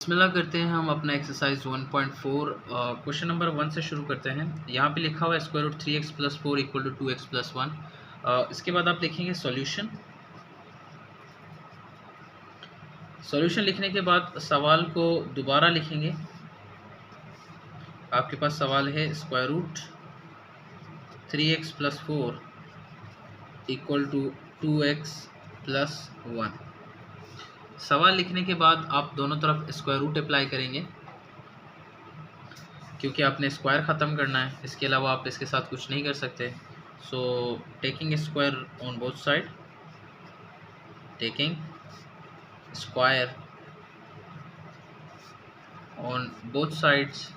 बिस्मिल्लाह करते हैं हम अपना एक्सरसाइज 1.4 क्वेश्चन नंबर 1 से शुरू करते हैं। यहाँ पे लिखा हुआ है square root 3x plus 4 equal to 2x plus 1। इसके बाद आप लिखेंगे सॉल्यूशन। सॉल्यूशन लिखने के बाद सवाल को दोबारा लिखेंगे। आपके पास सवाल है square root 3x plus 4 equal to 2x plus 1। सवाल लिखने के बाद आप दोनों तरफ स्क्वायर रूट अप्लाई करेंगे क्योंकि आपने स्क्वायर ख़त्म करना है, इसके अलावा आप इसके साथ कुछ नहीं कर सकते। So taking square on both side, taking square on both sides,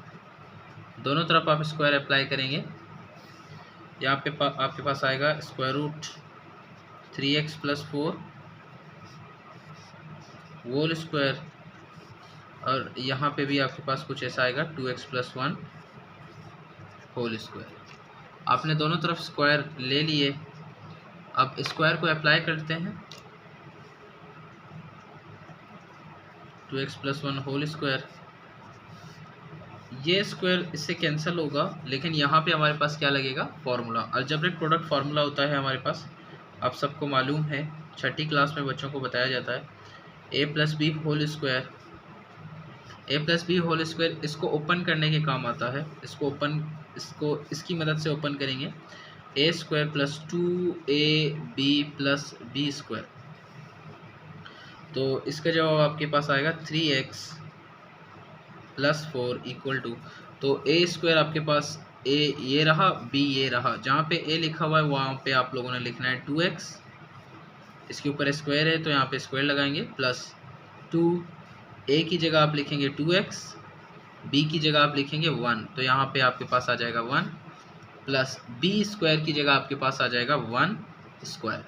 दोनों तरफ आप स्क्वायर अप्लाई करेंगे। यहाँ पे आपके पास आएगा square root 3x plus 4 whole square, और यहाँ पे भी आपके पास कुछ ऐसा आएगा 2x प्लस 1 होल स्क्वायर। आपने दोनों तरफ स्क्वायर ले लिए, अब स्क्वायर को अप्लाई करते हैं। 2x प्लस 1 होल स्क्वायर, ये स्क्वायर इससे कैंसिल होगा, लेकिन यहाँ पे हमारे पास क्या लगेगा, फार्मूला। अलजेब्रिक प्रोडक्ट फार्मूला होता है हमारे पास, आप सबको मालूम है, छठी क्लास में बच्चों को बताया जाता है। a plus B whole square, a plus B whole square इसको ओपन करने के काम आता है। इसकी मदद से ओपन करेंगे। a square plus 2ab plus B square, तो इसका जवाब आपके पास आएगा 3x प्लस 4 इक्वल टू, तो a स्क्वायर आपके पास a ये रहा, b ये रहा। जहाँ पे a लिखा हुआ है वहाँ पे आप लोगों ने लिखना है 2x, इसके ऊपर स्क्वायर है तो यहाँ पे स्क्वायर लगाएंगे, प्लस 2, a की जगह आप लिखेंगे 2x, b की जगह आप लिखेंगे 1, तो यहाँ पे आपके पास आ जाएगा 1, प्लस b स्क्वायर की जगह आपके पास आ जाएगा 1 स्क्वायर।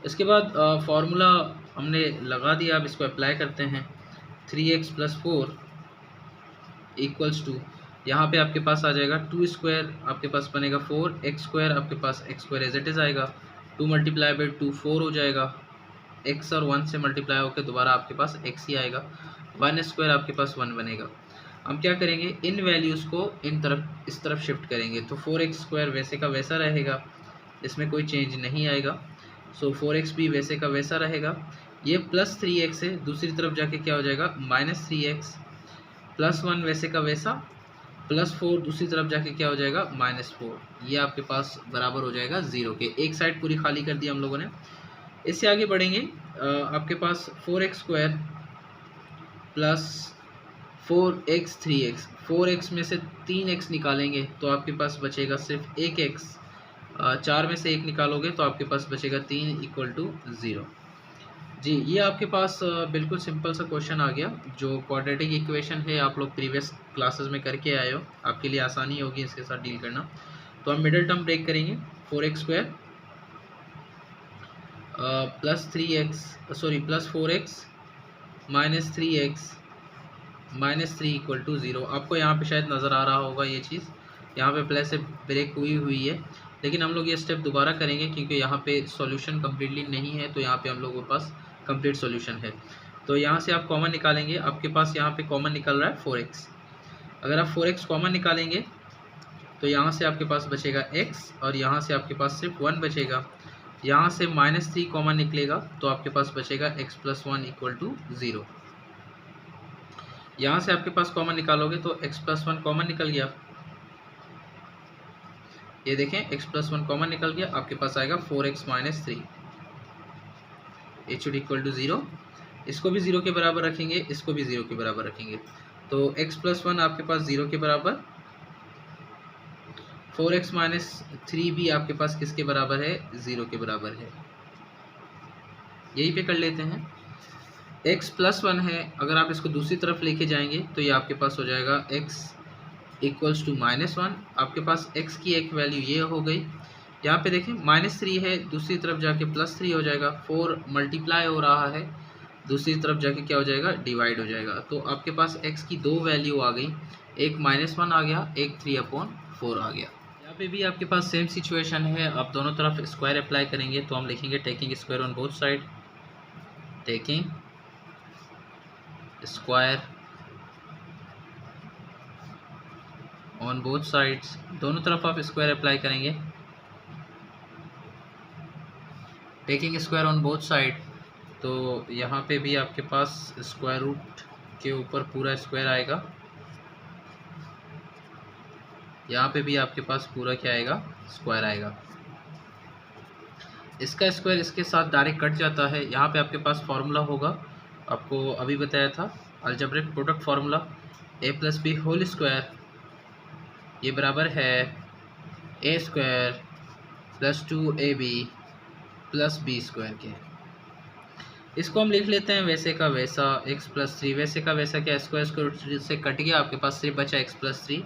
इसके बाद फॉर्मूला हमने लगा दिया, अब इसको अप्लाई करते हैं। 3x प्लस 4 इक्वल्स टू, यहाँ पे आपके पास आ जाएगा 2 स्क्वायर, आपके पास बनेगा 4, x स्क्वायर आपके पास x square as it is आएगा, 2 मल्टीप्लाई बाई 2 4 हो जाएगा, x और 1 से मल्टीप्लाई होकर दोबारा आपके पास x ही आएगा, 1 स्क्वायर आपके पास 1 बनेगा। हम क्या करेंगे, इन वैल्यूज़ को इस तरफ शिफ्ट करेंगे, तो 4x स्क्वायर वैसे का वैसा रहेगा, इसमें कोई चेंज नहीं आएगा। सो 4x भी वैसे का वैसा रहेगा। ये प्लस 3x है, दूसरी तरफ जाके क्या हो जाएगा, माइनस 3x, प्लस 1 वैसे का वैसा, प्लस 4 दूसरी तरफ जाके क्या हो जाएगा, -4। ये आपके पास बराबर हो जाएगा 0 के। एक साइड पूरी खाली कर दी हम लोगों ने। इससे आगे बढ़ेंगे, आपके पास 4x square plus 4x 3x, 4x में से 3x निकालेंगे तो आपके पास बचेगा सिर्फ 1x, 4 में से 1 निकालोगे तो आपके पास बचेगा 3 इक्वल टू 0। जी, ये आपके पास बिल्कुल सिंपल सा क्वेश्चन आ गया, जो क्वाड्रेटिक इक्वेशन है, आप लोग प्रीवियस क्लासेस में करके आए हो, आपके लिए आसानी होगी इसके साथ डील करना। तो हम मिडिल टर्म ब्रेक करेंगे, 4x square plus 4x minus 3x minus 3 equal to 0। आपको यहाँ पे शायद नज़र आ रहा होगा ये चीज़, यहाँ पे प्लस से ब्रेक हुई है, लेकिन हम लोग ये स्टेप दोबारा करेंगे क्योंकि यहाँ पे सॉल्यूशन कम्प्लीटली नहीं है, तो यहाँ पे हम लोगों के पास कंप्लीट सॉल्यूशन है। तो यहाँ से आप कॉमन निकालेंगे, आपके पास यहाँ पे कॉमन निकल रहा है 4x। अगर आप 4x कॉमन निकालेंगे तो यहाँ से आपके पास बचेगा x, और यहाँ से आपके पास सिर्फ 1 बचेगा। यहाँ से -3 कॉमन निकलेगा तो आपके पास बचेगा x प्लस 1 इक्वल टू 0। यहाँ से आपके पास कॉमन निकालोगे तो x प्लस 1 कॉमन निकल गया, ये देखें x प्लस 1 कॉमन निकल गया, आपके पास आएगा 4x minus 3, it should equal to 0। इसको भी 0 के बराबर रखेंगे, इसको भी 0 के बराबर रखेंगे, तो x प्लस 1 आपके पास 0 के बराबर, 4x माइनस 3 भी आपके पास किसके बराबर है, 0 के बराबर है। यहीं पे कर लेते हैं। x प्लस 1 है, अगर आप इसको दूसरी तरफ लेके जाएंगे तो ये आपके पास हो जाएगा x इक्वल्स टू -1, आपके पास x की एक वैल्यू ये हो गई। यहाँ पे देखें -3 है, दूसरी तरफ जाके +3 हो जाएगा, 4 मल्टीप्लाई हो रहा है, दूसरी तरफ जाके क्या हो जाएगा, डिवाइड हो जाएगा। तो आपके पास x की दो वैल्यू आ गई, एक -1 आ गया, एक 3/4 आ गया। यहाँ पे भी आपके पास सेम सिचुएशन है, आप दोनों तरफ स्क्वायर अप्लाई करेंगे, तो हम लिखेंगे taking square on both side, taking square on both sides, दोनों तरफ आप स्क्वायर अप्लाई करेंगे। Taking square on both side, तो यहाँ पे भी आपके पास स्क्वायर रूट के ऊपर पूरा स्क्वायर आएगा, यहाँ पे भी आपके पास पूरा क्या आएगा, स्क्वायर आएगा। इसका स्क्वायर इसके साथ डायरेक्ट कट जाता है। यहाँ पे आपके पास फार्मूला होगा, आपको अभी बताया था, algebraic product formula a plus B whole square, ये बराबर है a square plus 2ab plus B square के। इसको हम लिख लेते हैं वैसे का वैसा x प्लस 3, वैसे का वैसा क्या, स्क्वायर से कट गया, आपके पास सिर्फ बचा x प्लस 3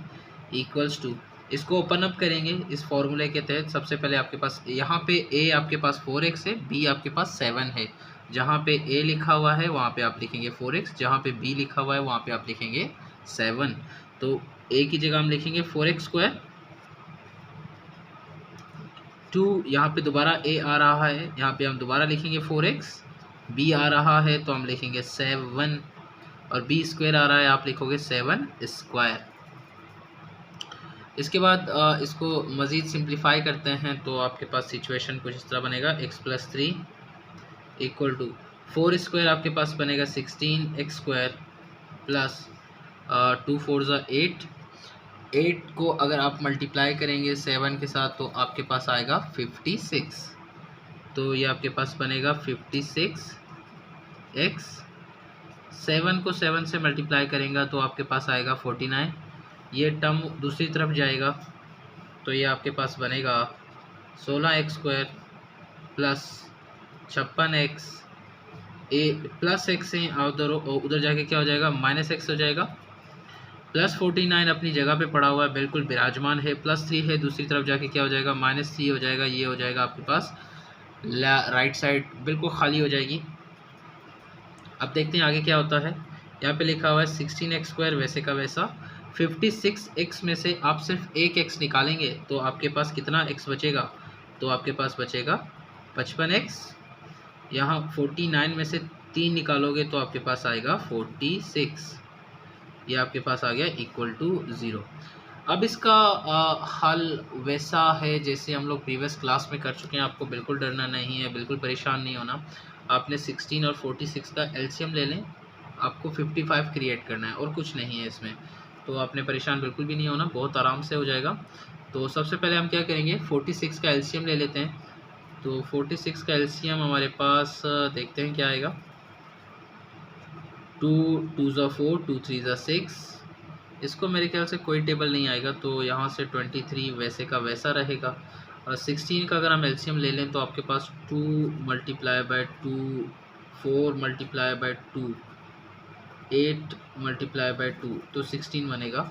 इक्वल्स टू, इसको ओपन अप करेंगे इस फॉर्मूले के तहत। सबसे पहले आपके पास यहाँ पे a आपके पास 4x है, b आपके पास 7 है। जहाँ पे a लिखा हुआ है वहाँ पे आप लिखेंगे 4x, जहाँ पे b लिखा हुआ है वहाँ पे आप लिखेंगे 7। तो a की जगह हम लिखेंगे 4x स्क्वायर, 2 यहाँ पे दोबारा a आ रहा है, यहाँ पे हम दोबारा लिखेंगे 4x, b आ रहा है तो हम लिखेंगे 7, और b स्क्वायर आ रहा है, आप लिखोगे 7 स्क्वायर। इसके बाद इसको मज़ीद सिंप्लीफाई करते हैं तो आपके पास सिचुएशन कुछ इस तरह बनेगा, x plus 3 equal to 4 square, आपके पास बनेगा 16x स्क्वायर प्लस 2 4 ज़ा 8, 8 को अगर आप मल्टीप्लाई करेंगे 7 के साथ तो आपके पास आएगा 56, तो ये आपके पास बनेगा 56x, 7 को 7 से मल्टीप्लाई करेंगे तो आपके पास आएगा 49, ये टर्म दूसरी तरफ जाएगा तो ये आपके पास बनेगा 16x स्क्वायर प्लस 56x, ए प्लस x से उधर जाके क्या हो जाएगा, माइनस x हो जाएगा, प्लस 49 अपनी जगह पे पड़ा हुआ है, बिल्कुल विराजमान है, प्लस 3 है, दूसरी तरफ जाके क्या हो जाएगा, माइनस 3 हो जाएगा, ये हो जाएगा आपके पास राइट साइड बिल्कुल खाली हो जाएगी। अब देखते हैं आगे क्या होता है। यहाँ पे लिखा हुआ है 16x स्क्वायर वैसे का वैसा, 56x में से आप सिर्फ एक x निकालेंगे तो आपके पास कितना x बचेगा, तो आपके पास बचेगा 55x। यहाँ 49 में से 3 निकालोगे तो आपके पास आएगा 46, ये आपके पास आ गया इक्वल टू 0। अब इसका हल वैसा है जैसे हम लोग प्रीवियस क्लास में कर चुके हैं, आपको बिल्कुल डरना नहीं है, बिल्कुल परेशान नहीं होना। आपने 16 और 46 का एलसीएम ले लें, आपको 55 क्रिएट करना है और कुछ नहीं है इसमें, तो आपने परेशान बिल्कुल भी नहीं होना, बहुत आराम से हो जाएगा। तो सबसे पहले हम क्या करेंगे, 46 का एलसीएम ले लेते हैं। तो 46 का एलसीएम हमारे पास देखते हैं क्या आएगा, 2 2 ज़ा 4, 2 3 ज़ा 6, इसको मेरे ख्याल से कोई टेबल नहीं आएगा, तो यहाँ से 23 वैसे का वैसा रहेगा। और 16 का अगर हम एलसीएम ले लें तो आपके पास 2 multiply by 2, 4 multiply by 2, 8 multiply by 2, तो 16 बनेगा।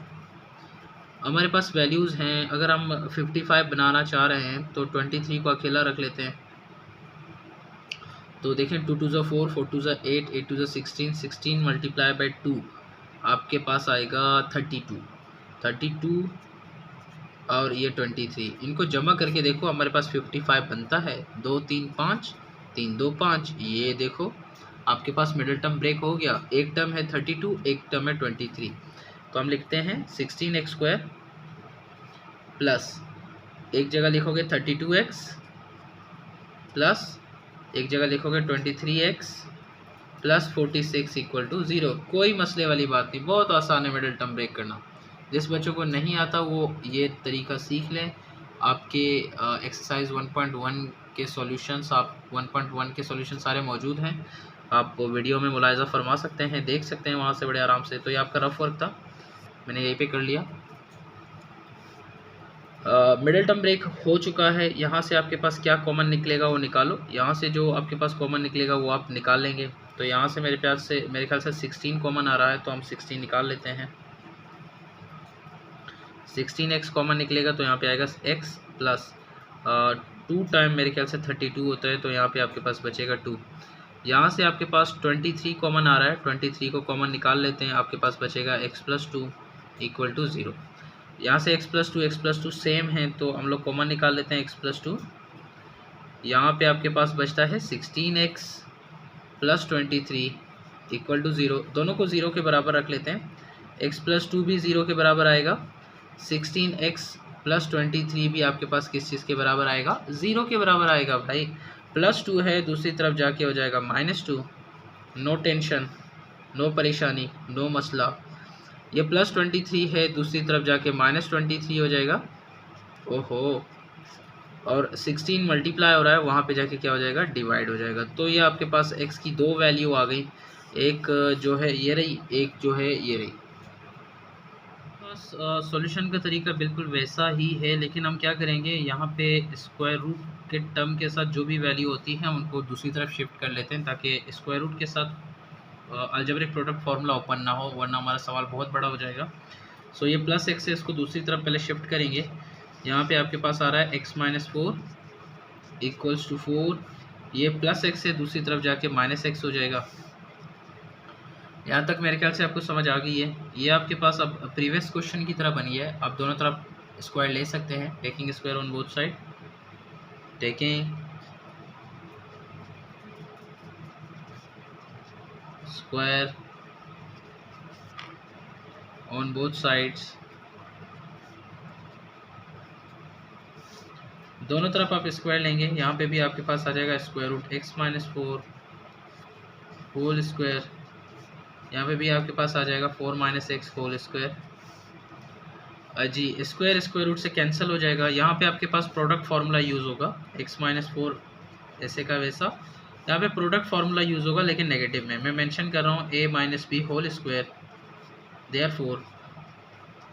हमारे पास वैल्यूज़ हैं, अगर हम 55 बनाना चाह रहे हैं तो 23 को अकेला रख लेते हैं। तो देखें 2 2 ज़ा 4, 4 2 ज़ा 8, 8 2 ज़ा 16, 16 मल्टीप्लाई बाय 2 आपके पास आएगा 32 और ये 23, इनको जमा करके देखो हमारे पास 55 बनता है, 2 3 5, 3 2 5, ये देखो आपके पास मिडिल टर्म ब्रेक हो गया, एक टर्म है 32, एक टर्म है 23। तो हम लिखते हैं 16x स्क्वायर प्लस एक जगह लिखोगे 32x प्लस एक जगह लिखोगे 23x प्लस 46 इक्वल टू 0। कोई मसले वाली बात नहीं, बहुत आसान है मिडिल टर्म ब्रेक करना। जिस बच्चों को नहीं आता वो ये तरीका सीख लें। आपके एक्सरसाइज 1.1 के सॉल्यूशंस, आप 1.1 के सॉल्यूशन सारे मौजूद हैं, आप वीडियो में मुलाहिज़ा फरमा सकते हैं, देख सकते हैं वहाँ से बड़े आराम से। तो ये आपका रफ वर्क था, मैंने यहीं पे कर लिया। मिडिल टर्म ब्रेक हो चुका है, यहाँ से आपके पास क्या कॉमन निकलेगा वो निकालो, यहाँ से जो आपके पास कॉमन निकलेगा वो आप निकाल लेंगे। तो यहाँ से मेरे ख्याल से 16 कॉमन आ रहा है, तो हम 16 निकाल लेते हैं। 16x कॉमन निकलेगा तो यहाँ पे आएगा x प्लस 2 टाइम मेरे ख्याल से 32 होता है, तो यहाँ पे आपके पास बचेगा 2। यहाँ से आपके पास 23 कॉमन आ रहा है, 23 को कॉमन निकाल लेते हैं, आपके पास बचेगा x प्लस 2 इक्वल टू 0। यहाँ से x प्लस 2 सेम है तो हम लोग कॉमन निकाल लेते हैं x प्लस 2। यहाँ पे आपके पास बचता है 16x प्लस 23 इक्वल टू 0, दोनों को 0 के बराबर रख लेते हैं। x प्लस 2 भी 0 के बराबर आएगा, 16x प्लस 23 भी आपके पास किस चीज़ के बराबर आएगा, 0 के बराबर आएगा भाई। प्लस 2 है, दूसरी तरफ जाके हो जाएगा -2, नो टेंशन, नो परेशानी, नो मसला। ये प्लस 23 है, दूसरी तरफ जाके -23 हो जाएगा। ओहो, और 16 मल्टीप्लाई हो रहा है, वहाँ पे जाके क्या हो जाएगा, डिवाइड हो जाएगा। तो ये आपके पास x की दो वैल्यू आ गई, एक जो है ये रही, एक जो है ये रही। बस सॉल्यूशन का तरीका बिल्कुल वैसा ही है, लेकिन हम क्या करेंगे, यहाँ पे स्क्वायर रूट के टर्म के साथ जो भी वैल्यू होती है उनको दूसरी तरफ शिफ्ट कर लेते हैं, ताकि स्क्वायर रूट के साथ अलजेब्रिक प्रोडक्ट फार्मूला ओपन ना हो, वरना हमारा सवाल बहुत बड़ा हो जाएगा। सो ये प्लस x है, इसको दूसरी तरफ पहले शिफ्ट करेंगे। यहाँ पे आपके पास आ रहा है x-4 इक्वल्स टू 4, ये प्लस x है, दूसरी तरफ जाके -x हो जाएगा। यहाँ तक मेरे ख्याल से आपको समझ आ गई है। ये आपके पास अब प्रीवियस क्वेश्चन की तरह बनी है, आप दोनों तरफ स्क्वायर ले सकते हैं, taking square on both side, taking square on both sides. दोनों तरफ आप स्क्वायर लेंगे, यहाँ पे भी आपके पास आ जाएगा square root x-4 whole square, यहाँ पे भी आपके पास आ जाएगा 4 - x होल स्क्वायर। जी, स्क्वायर स्क्वायर रूट से कैंसिल हो जाएगा। यहाँ पे आपके पास प्रोडक्ट फार्मूला यूज़ होगा, x-4 ऐसे का वैसा, यहाँ पे प्रोडक्ट फार्मूला यूज़ होगा, लेकिन नेगेटिव में मैं मेंशन कर रहा हूँ a - b whole square, therefore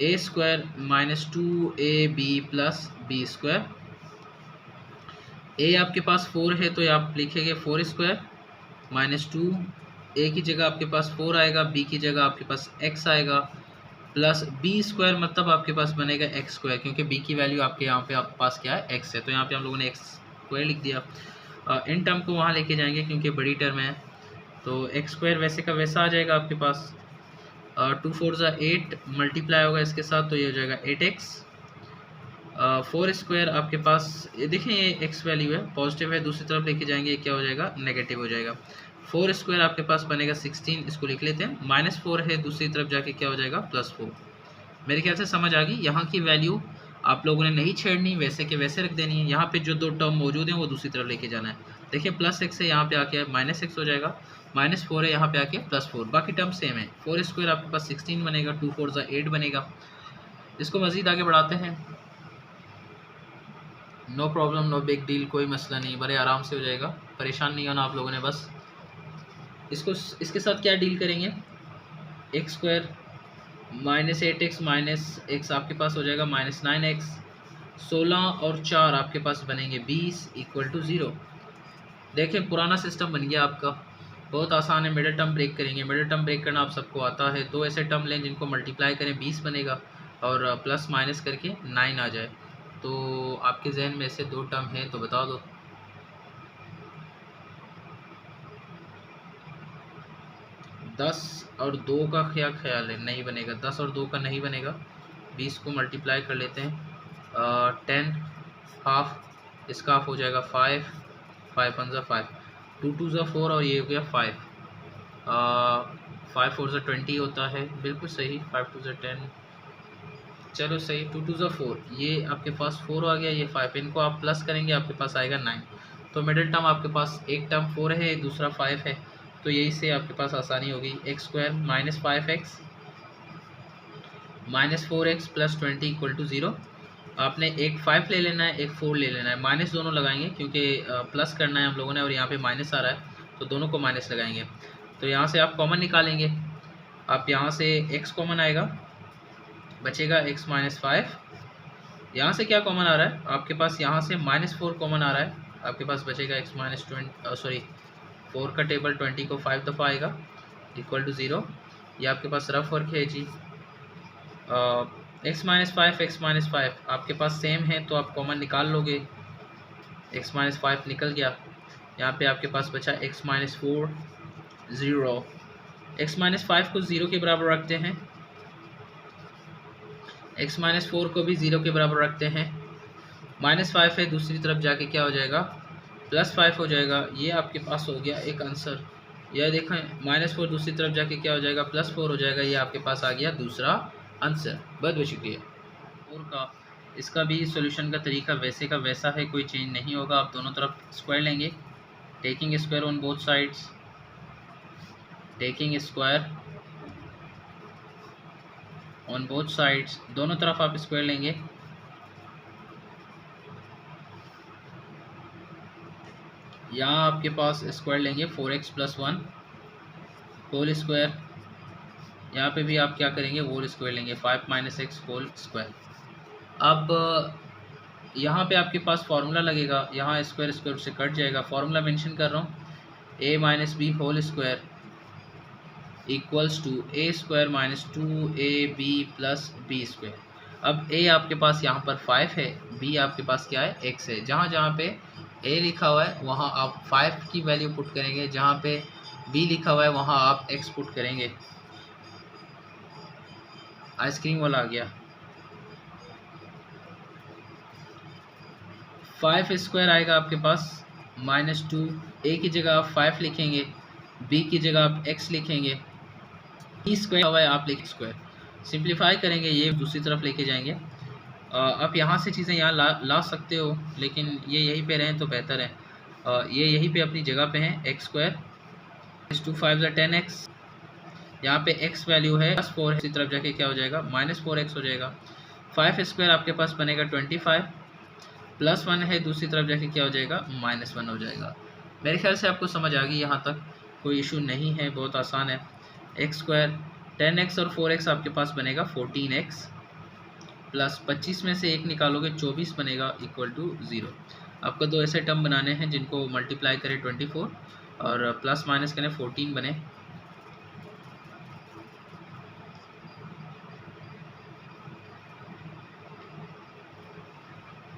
a square -2ab plus b square. a आपके पास 4 है, तो आप लिखेंगे 4 स्क्वायर -2, a की जगह आपके पास 4 आएगा, b की जगह आपके पास x आएगा, प्लस b स्क्वायर मतलब आपके पास बनेगा x स्क्वायर, क्योंकि b की वैल्यू आपके यहाँ पे आपके पास क्या है, x है, तो यहाँ पे हम लोगों ने x स्क्वायर लिख दिया। इन टर्म को वहाँ लेके जाएंगे क्योंकि बड़ी टर्म है, तो x स्क्वायर वैसे का वैसा आ जाएगा आपके पास। 2 4 8 मल्टीप्लाई होगा इसके साथ, तो ये हो जाएगा 8x। 4 स्क्वायर आपके पास, ये देखें ये x वैल्यू है, पॉजिटिव है, दूसरी तरफ लेके जाएंगे, ये क्या हो जाएगा, नेगेटिव हो जाएगा। 4 स्क्वायर आपके पास बनेगा 16, इसको लिख लेते हैं, -4 है, दूसरी तरफ जाके क्या हो जाएगा, +4। मेरे ख्याल से समझ आ गई। यहाँ की वैल्यू आप लोगों ने नहीं छेड़नी, वैसे के वैसे रख देनी है। यहाँ पे जो दो टर्म मौजूद हैं वो दूसरी तरफ लेके जाना है। देखिए +x है, यहाँ पे आके -x हो जाएगा, -4 है, यहाँ पे आके +4, बाकी टर्म सेम है। 4 स्क्वायर आपके पास 16 बनेगा, 2 4 8 बनेगा। इसको मज़ीद आगे बढ़ाते हैं, no problem, no big deal, कोई मसला नहीं, बड़े आराम से हो जाएगा, परेशान नहीं होना आप लोगों ने। बस इसको इसके साथ क्या डील करेंगे, x स्क्वायर -8x -x आपके पास हो जाएगा -9x, 16 और 4 आपके पास बनेंगे 20 इक्वल टू 0। देखें पुराना सिस्टम बन गया आपका, बहुत आसान है। मिडिल टर्म ब्रेक करेंगे, मिडिल टर्म ब्रेक करना आप सबको आता है। दो ऐसे टर्म लें जिनको मल्टीप्लाई करें 20 बनेगा, और प्लस माइनस करके 9 आ जाए। तो आपके जहन में ऐसे दो टर्म हैं तो बता दो। 10 और 2 का क्या ख्याल है, नहीं बनेगा, 10 और 2 का नहीं बनेगा। 20 को मल्टीप्लाई कर लेते हैं, 10 हाफ, इसका हाफ हो जाएगा 5, 5 1 5, 2 2 4 और ये हो गया 5, 5 4 20 होता है, बिल्कुल सही, 5 2 10, चलो सही, 2 2 4, ये आपके पास 4 आ गया, ये 5, इनको आप प्लस करेंगे आपके पास आएगा 9। तो मिडिल टर्म आपके पास एक टर्म 4 है, दूसरा 5 है, तो यही से आपके पास आसानी होगी। x square -5x -4x plus 20 equal to 0। आपने एक 5 ले लेना है, एक 4 ले लेना है, माइनस दोनों लगाएंगे क्योंकि प्लस करना है हम लोगों ने, और यहाँ पे माइनस आ रहा है तो दोनों को माइनस लगाएंगे। तो यहाँ से आप कॉमन निकालेंगे, आप यहाँ से x कॉमन आएगा, बचेगा x -5। यहाँ से क्या कॉमन आ रहा है आपके पास, यहाँ से -4 कॉमन आ रहा है, आपके पास बचेगा x -20, सॉरी 4 का टेबल 20 को 5 दफ़ा आएगा, इक्वल टू 0। ये आपके पास रफ वर्क है जी। x -5 आपके पास सेम है तो आप कॉमन निकाल लोगे, x -5 निकल गया। यहाँ पे आपके पास बचा x -4 0। x -5 को 0 के बराबर रखते हैं, x -4 को भी 0 के बराबर रखते हैं। -5 है, दूसरी तरफ जाके क्या हो जाएगा, +5 हो जाएगा। ये आपके पास हो गया एक आंसर, यह देखें -4 दूसरी तरफ जाके क्या हो जाएगा, +4 हो जाएगा। ये आपके पास आ गया दूसरा आंसर। बहुत बहुत शुक्रिया। और का इसका भी सॉल्यूशन का तरीका वैसे का वैसा है, कोई चेंज नहीं होगा। आप दोनों तरफ स्क्वायर लेंगे, taking square on both sides, taking square on both sides, दोनों तरफ आप स्क्वायर लेंगे। यहाँ आपके पास स्क्वायर लेंगे 4x + 1 होल स्क्वायर। यहाँ पे भी आप क्या करेंगे, होल स्क्वायर लेंगे 5 - x होल स्क्वायर। अब यहाँ पे आपके पास फार्मूला लगेगा, यहाँ स्क्वायर स्क्वायर से कट जाएगा। फार्मूला मेंशन कर रहा हूँ, a - b whole square equals to a² - 2ab + b square. अब a आपके पास यहाँ पर 5 है, b आपके पास क्या है, x है। जहाँ जहाँ पे a लिखा हुआ है वहाँ आप 5 की वैल्यू पुट करेंगे, जहाँ पे b लिखा हुआ है वहाँ आप x पुट करेंगे। आइसक्रीम वाला आ गया। 5 स्क्वायर आएगा आपके पास -2, a की जगह आप 5 लिखेंगे, b की जगह आप x लिखेंगे, b स्क्वायर हुआ है आप लिख स्क्वायर। सिंप्लीफाई करेंगे, ये दूसरी तरफ लेके जाएंगे। आप यहाँ से चीज़ें यहाँ ला सकते हो, लेकिन ये यहीं पे रहें तो बेहतर है। ये यहीं पे अपनी जगह पे हैं। x² = 2 5 = 10x। यहाँ पे x वैल्यू है +4, इसी तरफ जाके क्या हो जाएगा, -4x हो जाएगा। 5 स्क्वायर आपके पास बनेगा 25, +1 है, दूसरी तरफ जाके क्या हो जाएगा, -1 हो जाएगा। मेरे ख्याल से आपको समझ आ गई, यहाँ तक कोई इशू नहीं है, बहुत आसान है। x² 10x और 4x आपके पास बनेगा 14x, प्लस 25 में से 1 निकालोगे 24 बनेगा =0। आपको दो ऐसे टर्म बनाने हैं जिनको मल्टीप्लाई करें 24 और प्लस माइनस करें 14 बने।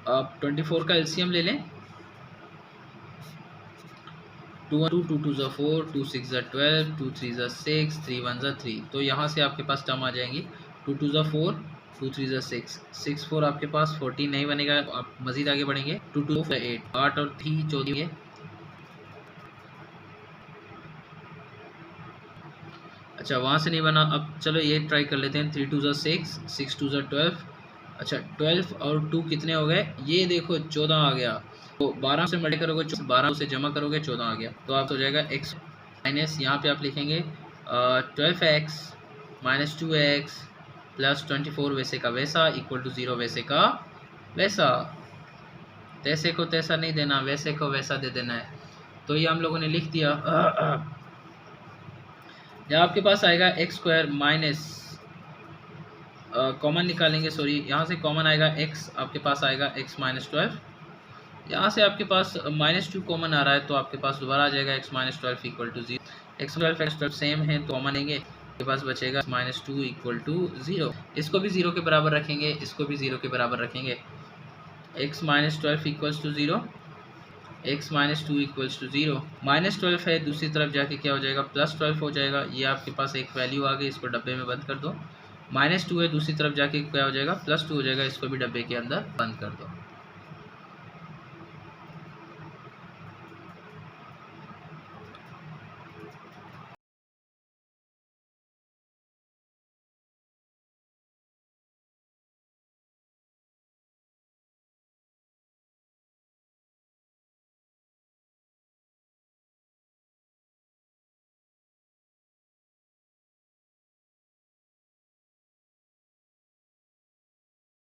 अब 24 का एलसीएम ले लें। 2 2 2 2 = 4, 2 6 = 12, 2 3 = 6, 3 1 = 3। तो यहाँ से आपके पास टर्म आ जाएंगी 2 2 = 4, 2 3 = 6, 6 4 आपके पास 14 नहीं बनेगा। आप मजीद आगे बढ़ेंगे, 2 2 4 8, 8 और 3 14। अच्छा वहाँ से नहीं बना, अब चलो ये ट्राई कर लेते हैं। 3 2 = 6, 6 2 = 12। अच्छा 12 और 2 कितने हो गए, ये देखो 14 आ गया। तो 12 से मल्टी करोगे, 12 से जमा करोगे 14 आ गया। तो आप हो जाएगा x माइनस, यहाँ पे आप लिखेंगे 12x - 2x + 24 वैसे का वैसा =0 वैसे का वैसा। तैसे को तैसा नहीं देना, वैसे को वैसा दे देना है। तो ये हम लोगों ने लिख दिया। यहाँ आपके पास आएगा x² माइनस, कॉमन निकालेंगे, सॉरी यहाँ से कॉमन आएगा x, आपके पास आएगा x - 12। यहाँ से आपके पास -2 कॉमन आ रहा है, तो आपके पास दोबारा आ जाएगा x - 12 = 0। x 12 x 12 सेम है तो कॉमन लेंगे, आपके पास बचेगा -2 = 0। इसको भी 0 के बराबर रखेंगे, इसको भी 0 के बराबर रखेंगे। x - 12 = 0, x - 2 = 0। -12 है, दूसरी तरफ जाके क्या हो जाएगा, +12 हो जाएगा। ये आपके पास एक वैल्यू आ गई, इसको डब्बे में बंद कर दो। -2 है, दूसरी तरफ जाके क्या हो जाएगा, +2 हो जाएगा, इसको भी डब्बे के अंदर बंद कर दो।